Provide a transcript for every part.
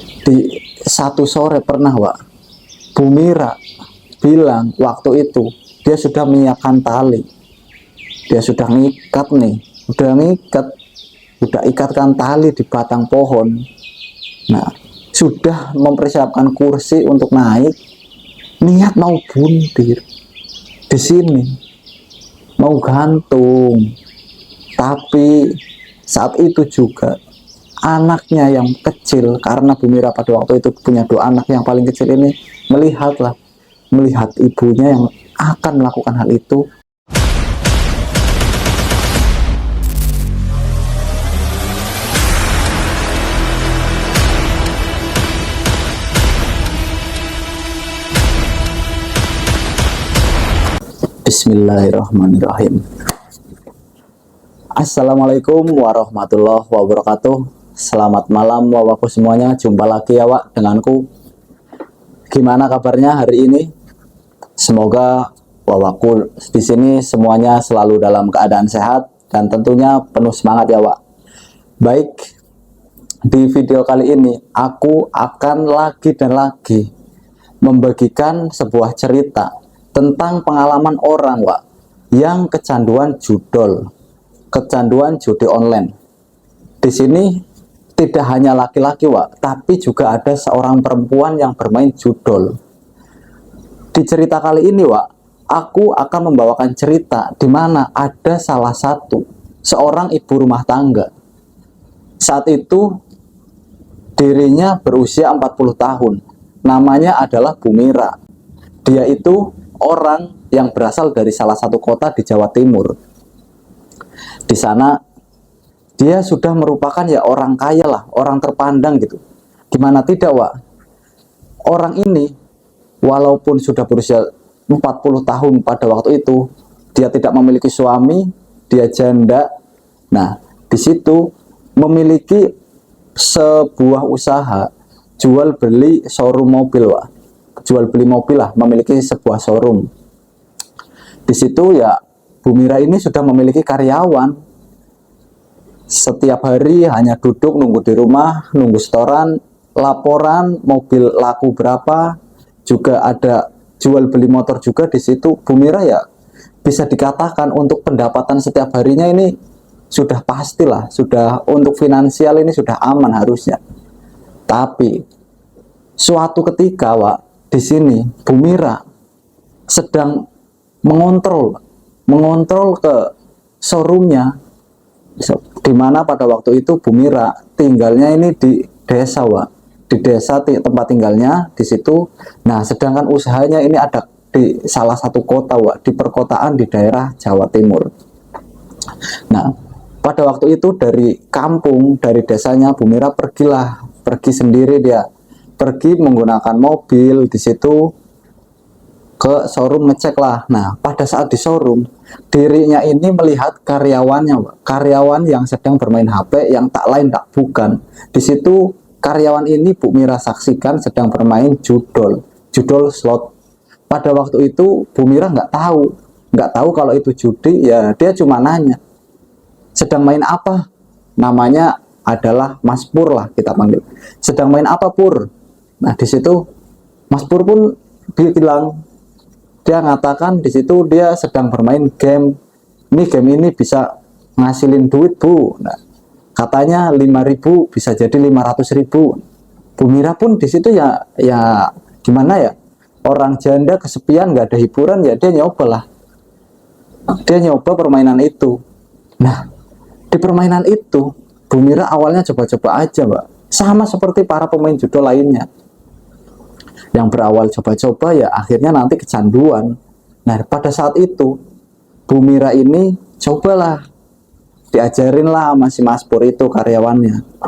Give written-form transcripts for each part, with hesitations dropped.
Di satu sore pernah, Wak, Bu Mira bilang waktu itu dia sudah menyiapkan tali, dia sudah ngikat nih, udah ikatkan tali di batang pohon. Nah, sudah mempersiapkan kursi untuk naik, niat mau buntir di sini, mau gantung. Tapi saat itu juga anaknya yang kecil, karena Bu Mira pada waktu itu punya dua anak, yang paling kecil ini melihat ibunya yang akan melakukan hal itu. Bismillahirrahmanirrahim. Assalamualaikum warahmatullahi wabarakatuh. Selamat malam wawaku semuanya. Jumpa lagi ya, Wak, denganku. Gimana kabarnya hari ini? Semoga wawaku di sini semuanya selalu dalam keadaan sehat dan tentunya penuh semangat ya, Wak. Baik, di video kali ini aku akan lagi dan lagi membagikan sebuah cerita tentang pengalaman orang, Wak, yang kecanduan judi online. Di sini tidak hanya laki-laki, Wak, tapi juga ada seorang perempuan yang bermain judol. Di cerita kali ini, Wak, aku akan membawakan cerita di mana ada salah satu seorang ibu rumah tangga. Saat itu dirinya berusia 40 tahun. Namanya adalah Bu Mira. Dia itu orang yang berasal dari salah satu kota di Jawa Timur. Di sana dia sudah merupakan ya orang kaya lah, orang terpandang gitu. Gimana tidak, Wak? Orang ini walaupun sudah berusia 40 tahun pada waktu itu, dia tidak memiliki suami, dia janda. Nah, di situ memiliki sebuah usaha jual beli showroom mobil, Wak. Jual beli mobil lah, memiliki sebuah showroom. Di situ ya Bu Mira ini sudah memiliki karyawan. Setiap hari hanya duduk nunggu di rumah, nunggu setoran, laporan mobil laku berapa, juga ada jual beli motor juga di situ. Bu Mira ya bisa dikatakan untuk pendapatan setiap harinya ini sudah pastilah, sudah untuk finansial ini sudah aman harusnya. Tapi suatu ketika, Wak, di sini Bu Mira sedang mengontrol ke showroomnya, di mana pada waktu itu Bu Mira tinggalnya ini di desa, Wak. Di desa tempat tinggalnya di situ. Nah, sedangkan usahanya ini ada di salah satu kota, Wak, di perkotaan di daerah Jawa Timur. Nah, pada waktu itu dari kampung, dari desanya Bu Mira pergi sendiri, dia pergi menggunakan mobil di situ ke showroom ngecek lah. Nah, pada saat di showroom, dirinya ini melihat karyawan yang sedang bermain HP, yang tak lain tak bukan. Di situ karyawan ini Bu Mira saksikan sedang bermain judol slot. Pada waktu itu Bu Mira nggak tahu kalau itu judi. Ya dia cuma nanya, sedang main apa? Namanya adalah Mas Pur lah kita panggil. Sedang main apa, Pur? Nah, di situ Mas Pur pun dia ngatakan di situ dia sedang bermain game. Game ini bisa ngasilin duit, Bu. Nah, katanya 5.000 bisa jadi 500.000. Bu Mira pun di situ ya gimana ya? Orang janda kesepian, nggak ada hiburan, ya dia nyoba lah. Dia nyoba permainan itu. Nah, di permainan itu Bu Mira awalnya coba-coba aja, Mbak. Sama seperti para pemain judol lainnya. Yang berawal coba-coba ya akhirnya nanti kecanduan. Nah, pada saat itu Bu Mira ini cobalah, diajarin lah sama si Mas Pur itu karyawannya.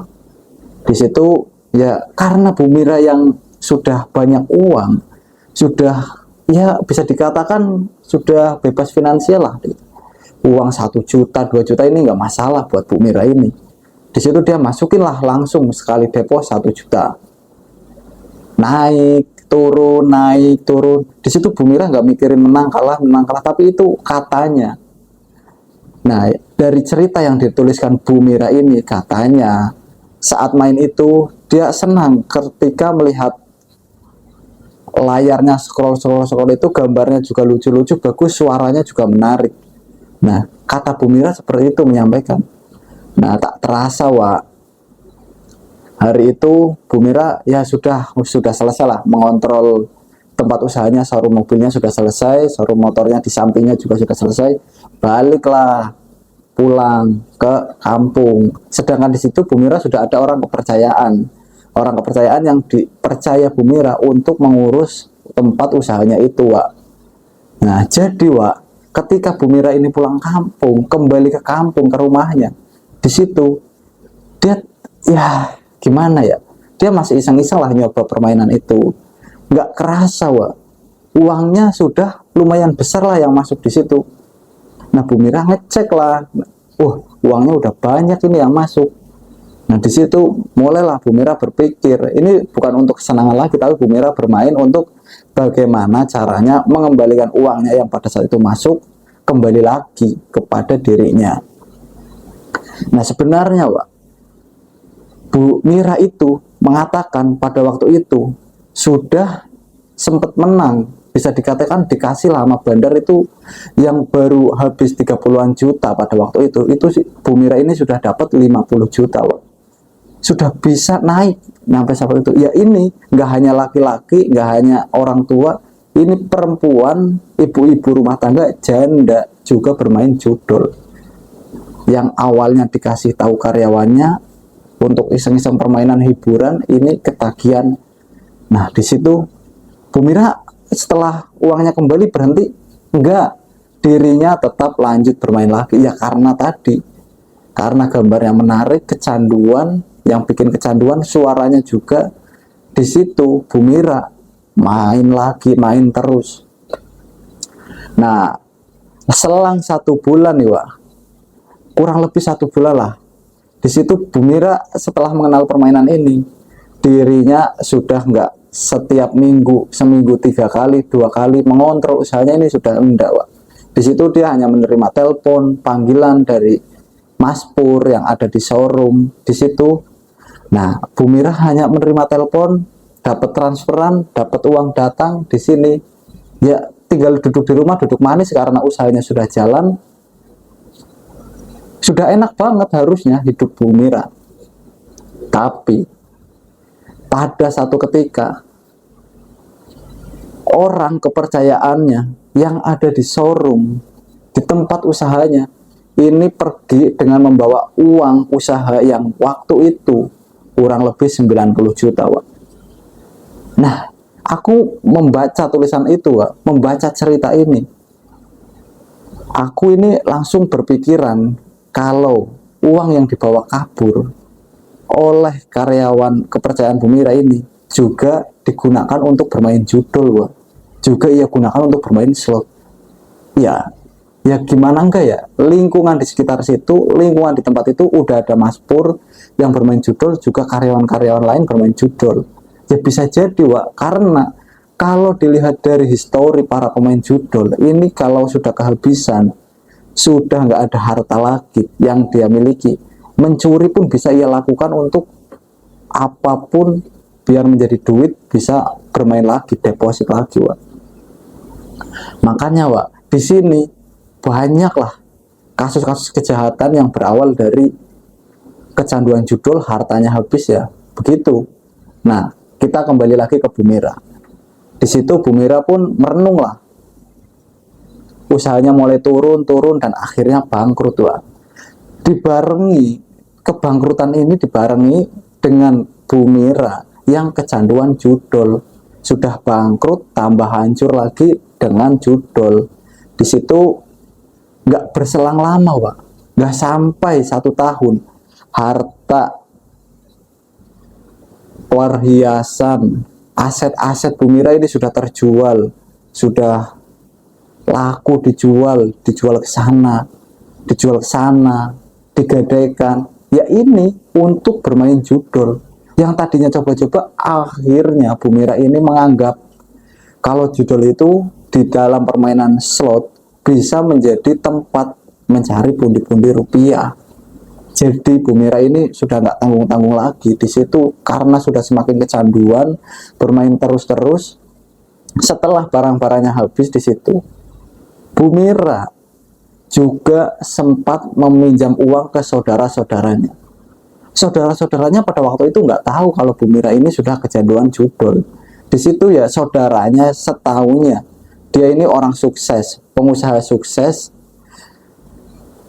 Di situ ya karena Bu Mira yang sudah banyak uang, sudah ya bisa dikatakan sudah bebas finansial lah. Uang 1 juta, 2 juta ini nggak masalah buat Bu Mira ini. Di situ dia masukin lah langsung sekali depo 1 juta. Naik turun. Di situ Bu Mira nggak mikirin menang kalah, tapi itu katanya. Nah, dari cerita yang dituliskan Bu Mira ini katanya saat main itu dia senang ketika melihat layarnya scroll itu, gambarnya juga lucu-lucu, bagus, suaranya juga menarik. Nah, kata Bu Mira seperti itu menyampaikan. Nah, tak terasa, Wak, hari itu Bu Mira ya sudah selesai lah mengontrol tempat usahanya, showroom mobilnya sudah selesai, showroom motornya di sampingnya juga sudah selesai. Baliklah pulang ke kampung. Sedangkan di situ Bu Mira sudah ada orang kepercayaan yang dipercaya Bu Mira untuk mengurus tempat usahanya itu, Wak. Nah, jadi, Wak, ketika Bu Mira ini pulang kampung, kembali ke kampung, ke rumahnya, di situ dia ya gimana ya, dia masih iseng-iseng lah nyoba permainan itu. Nggak kerasa, Wak, uangnya sudah lumayan besar lah yang masuk di situ. Nah, Bu Mira ngecek lah, uangnya udah banyak ini yang masuk. Nah, di situ mulailah Bu Mira berpikir, ini bukan untuk kesenangan lagi, tapi Bu Mira bermain untuk bagaimana caranya mengembalikan uangnya yang pada saat itu masuk kembali lagi kepada dirinya. Nah, sebenarnya, Wak, Bu Mira itu mengatakan pada waktu itu sudah sempat menang, bisa dikatakan dikasih lah sama bandar itu yang baru habis 30-an juta pada waktu itu Bu Mira ini sudah dapat 50 juta, Wak. Sudah bisa naik sampai seperti itu. Ya, ini nggak hanya laki-laki, nggak hanya orang tua, ini perempuan, ibu-ibu rumah tangga, janda juga bermain judol. Yang awalnya dikasih tahu karyawannya untuk iseng-iseng permainan hiburan, ini ketagihan. Nah, di situ Bu Mira setelah uangnya kembali berhenti? Enggak, dirinya tetap lanjut bermain lagi. Ya karena tadi, karena gambar yang menarik, kecanduan, yang bikin kecanduan, suaranya juga. Di situ Bu Mira main lagi, main terus. Nah, selang 1 bulan nih, Wak, kurang lebih 1 bulan lah, di situ Bu Mira setelah mengenal permainan ini, dirinya sudah nggak setiap minggu, seminggu 3 kali, 2 kali mengontrol usahanya, ini sudah enggak, Wak. Di situ dia hanya menerima telepon, panggilan dari Mas Pur yang ada di showroom di situ. Nah, Bu Mira hanya menerima telepon, dapat transferan, dapat uang datang di sini. Ya, tinggal duduk di rumah, duduk manis karena usahanya sudah jalan. Sudah enak banget harusnya hidup Bu Mira. Tapi pada satu ketika orang kepercayaannya yang ada di showroom, di tempat usahanya, ini pergi dengan membawa uang usaha yang waktu itu kurang lebih 90 juta, Wak. Nah, aku membaca tulisan itu, Wak, membaca cerita ini, aku ini langsung berpikiran kalau uang yang dibawa kabur oleh karyawan kepercayaan Bu Mira ini juga digunakan untuk bermain judol, Wak. Juga ia gunakan untuk bermain slot. Ya gimana enggak ya, lingkungan di sekitar situ, lingkungan di tempat itu udah ada Mas Pur yang bermain judol, juga karyawan-karyawan lain bermain judol. Ya bisa jadi, Wak, karena kalau dilihat dari histori para pemain judol ini, kalau sudah kehabisan, sudah nggak ada harta lagi yang dia miliki, mencuri pun bisa ia lakukan untuk apapun biar menjadi duit, bisa bermain lagi, deposit lagi, Wak. Makanya, Wak, di sini banyaklah kasus-kasus kejahatan yang berawal dari kecanduan judul, hartanya habis, ya begitu. Nah, kita kembali lagi ke Bu Mira. Di situ Bu Mira pun merenung lah, usahanya mulai turun dan akhirnya bangkrut, Wak. Dibarengi kebangkrutan ini dibarengi dengan Bu Mira yang kecanduan judol, sudah bangkrut tambah hancur lagi dengan judol. Di situ nggak berselang lama, Wak, nggak sampai 1 tahun, harta, perhiasan, aset-aset Bu Mira ini sudah terjual, sudah laku, dijual ke sana, digadaikan. Ya ini untuk bermain judol. Yang tadinya coba-coba, akhirnya Bu Mira ini menganggap kalau judol itu di dalam permainan slot bisa menjadi tempat mencari pundi-pundi rupiah. Jadi Bu Mira ini sudah nggak tanggung-tanggung lagi di situ karena sudah semakin kecanduan bermain terus-terus. Setelah barang-barangnya habis di situ, Bu Mira juga sempat meminjam uang ke saudara-saudaranya. Saudara-saudaranya pada waktu itu nggak tahu kalau Bu Mira ini sudah kecanduan judol. Di situ ya saudaranya setahunya dia ini orang sukses, pengusaha sukses,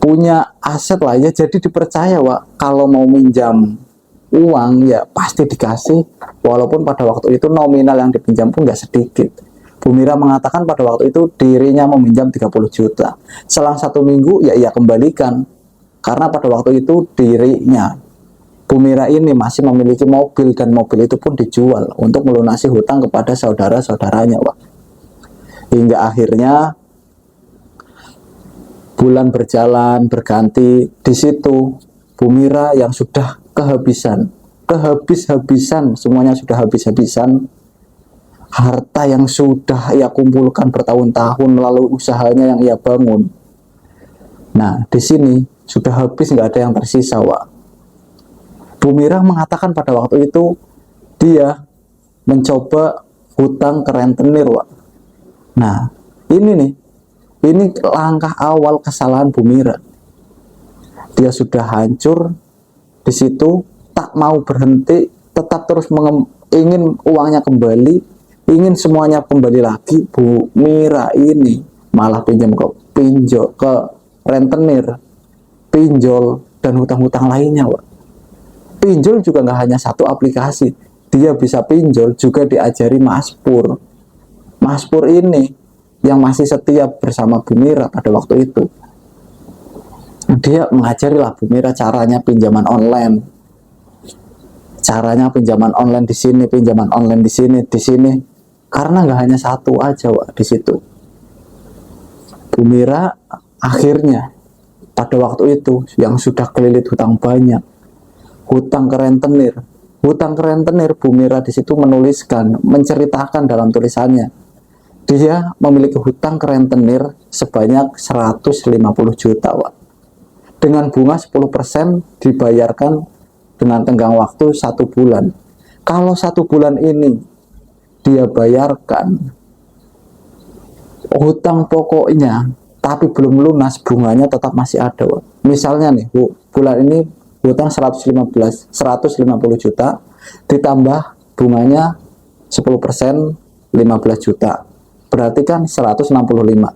punya aset lah ya, jadi dipercaya Wak, kalau mau minjam uang ya pasti dikasih, walaupun pada waktu itu nominal yang dipinjam pun nggak sedikit. Bu Mira mengatakan pada waktu itu dirinya meminjam 30 juta. Selang 1 minggu ya ia kembalikan, karena pada waktu itu dirinya Bu Mira ini masih memiliki mobil, dan mobil itu pun dijual untuk melunasi hutang kepada saudara-saudaranya Wak. Hingga akhirnya bulan berjalan berganti, di situ Bu Mira yang sudah kehabis-habisan, semuanya sudah habis-habisan, harta yang sudah ia kumpulkan bertahun-tahun melalui usahanya yang ia bangun. Nah, di sini sudah habis, nggak ada yang tersisa Wak. Bu Mira mengatakan pada waktu itu dia mencoba hutang ke rentenir Wak. Nah, ini langkah awal kesalahan Bu Mira. Dia sudah hancur di situ, tak mau berhenti, tetap terus ingin uangnya kembali, ingin semuanya kembali lagi. Bu Mira ini malah pinjam ke rentenir, pinjol, dan hutang-hutang lainnya Wak. Pinjol juga nggak hanya satu aplikasi, dia bisa pinjol juga diajari Mas Pur. Mas Pur ini yang masih setia bersama Bu Mira pada waktu itu. Dia mengajarilah Bu Mira caranya pinjaman online. Caranya pinjaman online di sini, pinjaman online di sini, di sini. Karena nggak hanya satu aja Wak di situ. Bu Mira akhirnya pada waktu itu yang sudah kelilit hutang banyak, hutang ke rentenir. Hutang ke rentenir, Bu Mira di situ menuliskan, menceritakan dalam tulisannya, dia memiliki hutang ke rentenir sebanyak 150 juta Wak. Dengan bunga 10% dibayarkan dengan tenggang waktu 1 bulan. Kalau 1 bulan ini dia bayarkan hutang pokoknya tapi belum lunas, bunganya tetap masih ada Wak. Misalnya nih bulan ini hutang 150 juta ditambah bunganya 10% 15 juta, berarti kan 165.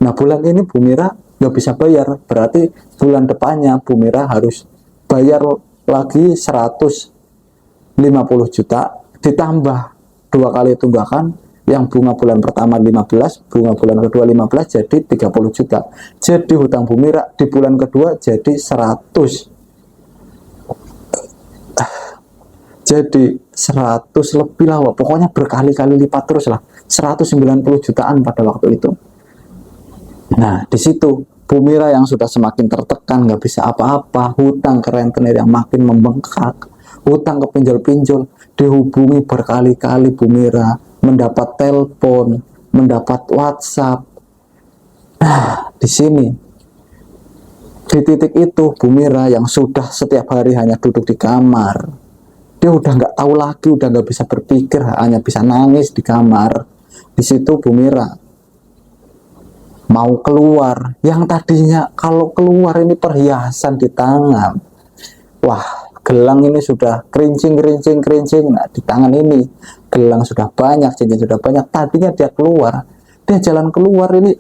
Nah, bulan ini Bu Mira nggak bisa bayar, berarti bulan depannya Bu Mira harus bayar lagi 150 juta ditambah 2 kali tunggakan, yang bunga bulan pertama 15, bunga bulan kedua 15, jadi 30 juta. Jadi hutang Bu Mira di bulan kedua jadi 100. Jadi 100 lebih lah Wak. Pokoknya berkali-kali lipat terus lah, 190 jutaan pada waktu itu. Nah, di situ Bu Mira yang sudah semakin tertekan, nggak bisa apa-apa, hutang ke rentenir yang makin membengkak, hutang ke pinjol-pinjol, dihubungi berkali-kali Bu Mira, mendapat telepon, mendapat WhatsApp. Nah, di sini, di titik itu Bu Mira yang sudah setiap hari hanya duduk di kamar, dia udah nggak tahu lagi, udah nggak bisa berpikir, hanya bisa nangis di kamar. Di situ Bu Mira mau keluar, yang tadinya kalau keluar ini perhiasan di tangan, wah gelang ini sudah kerincing. Nah, di tangan ini gelang sudah banyak, cincin sudah banyak. Tadinya dia keluar, dia jalan keluar ini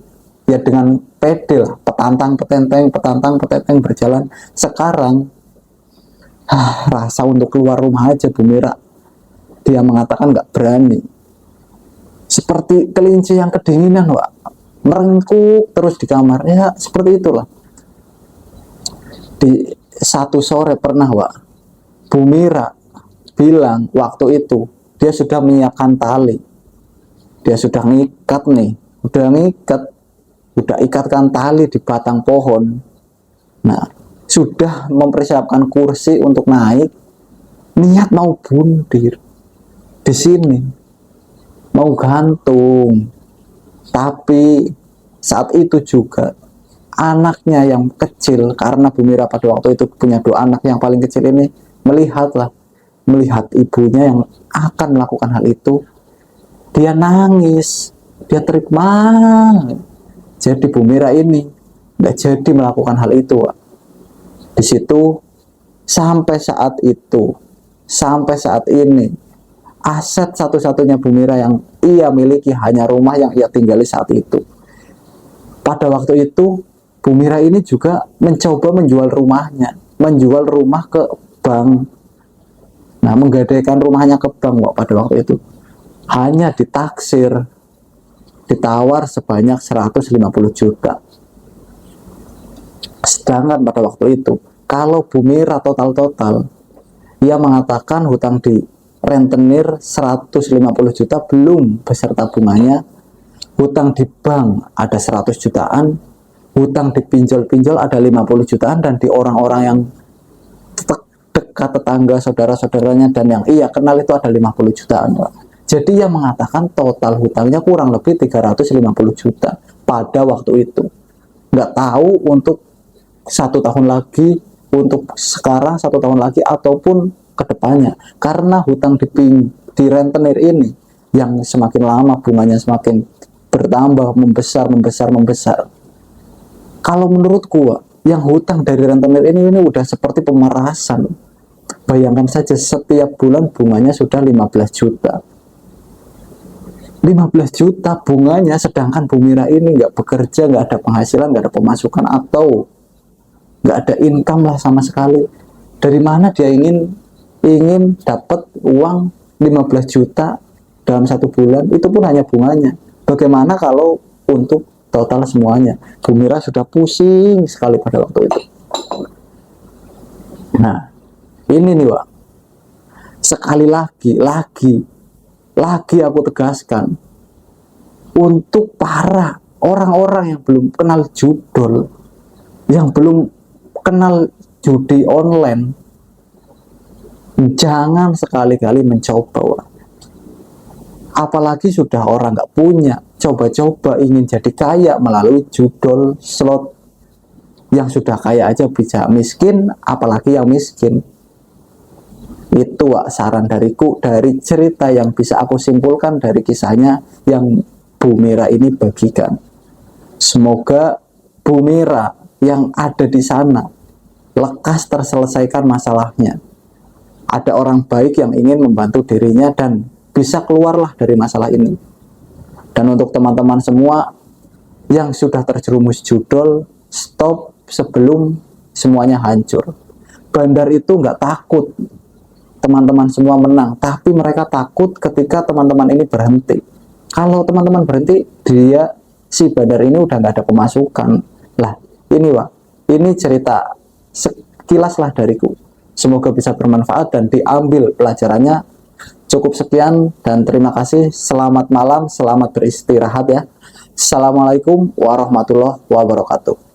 ya dengan pedel, petantang petenteng berjalan. Sekarang rasa untuk keluar rumah aja Bu Mira, dia mengatakan nggak berani, seperti kelinci yang kedinginan Wak, merengkuk terus di kamar. Ya seperti itulah. Di satu sore pernah Wak, Bu Mira bilang waktu itu dia sudah menyiapkan tali, dia sudah ngikat nih, udah ikatkan tali di batang pohon. Nah, sudah mempersiapkan kursi untuk naik, niat mau bunuh diri di sini, mau gantung. Tapi saat itu juga anaknya yang kecil, karena Bu Mira pada waktu itu punya 2 anak, yang paling kecil ini melihat ibunya yang akan melakukan hal itu, dia nangis, dia teriak. Jadi Bu Mira ini nggak jadi melakukan hal itu, Wak. Di situ sampai saat ini aset satu-satunya Bu Mira yang ia miliki hanya rumah yang ia tinggali saat itu. Pada waktu itu Bu Mira ini juga mencoba menjual rumahnya, menjual rumah ke bank. Nah, menggadaikan rumahnya ke bank, Wak, pada waktu itu hanya ditaksir, ditawar sebanyak 150 juta. Sedangkan pada waktu itu, kalau Bu Mira total, ia mengatakan hutang di rentenir 150 juta belum beserta bunganya, hutang di bank ada 100 jutaan, hutang di pinjol-pinjol ada 50 jutaan, dan di orang-orang yang dekat tetangga, saudara-saudaranya, dan yang ia kenal itu ada 50 jutaan. Jadi ia mengatakan total hutangnya kurang lebih 350 juta pada waktu itu. Nggak tahu untuk 1 tahun lagi, untuk sekarang 1 tahun lagi, ataupun kedepannya, karena hutang di rentenir ini yang semakin lama bunganya semakin bertambah, membesar. Kalau menurutku, yang hutang dari rentenir ini udah seperti pemerasan. Bayangkan saja, setiap bulan bunganya sudah 15 juta. 15 juta bunganya, sedangkan Bu Mira ini nggak bekerja, nggak ada penghasilan, nggak ada pemasukan, atau nggak ada income lah sama sekali. Dari mana dia ingin dapat uang 15 juta dalam 1 bulan? Itu pun hanya bunganya. Bagaimana kalau untuk total semuanya? Bu Mira sudah pusing sekali pada waktu itu. Nah, ini nih, Wak, sekali lagi aku tegaskan, untuk para orang-orang yang belum kenal judol, yang belum kenal judi online, jangan sekali-kali mencoba, Wak. Apalagi sudah orang nggak punya, coba-coba ingin jadi kaya melalui judol slot. Yang sudah kaya aja bisa miskin, apalagi yang miskin. Itu, Wak, saran dariku dari cerita yang bisa aku simpulkan dari kisahnya yang Bu Mira ini bagikan. Semoga Bu Mira yang ada di sana lekas terselesaikan masalahnya. Ada orang baik yang ingin membantu dirinya dan bisa keluarlah dari masalah ini. Dan untuk teman-teman semua yang sudah terjerumus judol, stop sebelum semuanya hancur. Bandar itu nggak takut teman-teman semua menang, tapi mereka takut ketika teman-teman ini berhenti. Kalau teman-teman berhenti, si bandar ini udah nggak ada pemasukan. Lah, ini, Wak, ini cerita sekilas lah dariku. Semoga bisa bermanfaat dan diambil pelajarannya. Cukup sekian dan terima kasih. Selamat malam, selamat beristirahat ya. Assalamualaikum warahmatullahi wabarakatuh.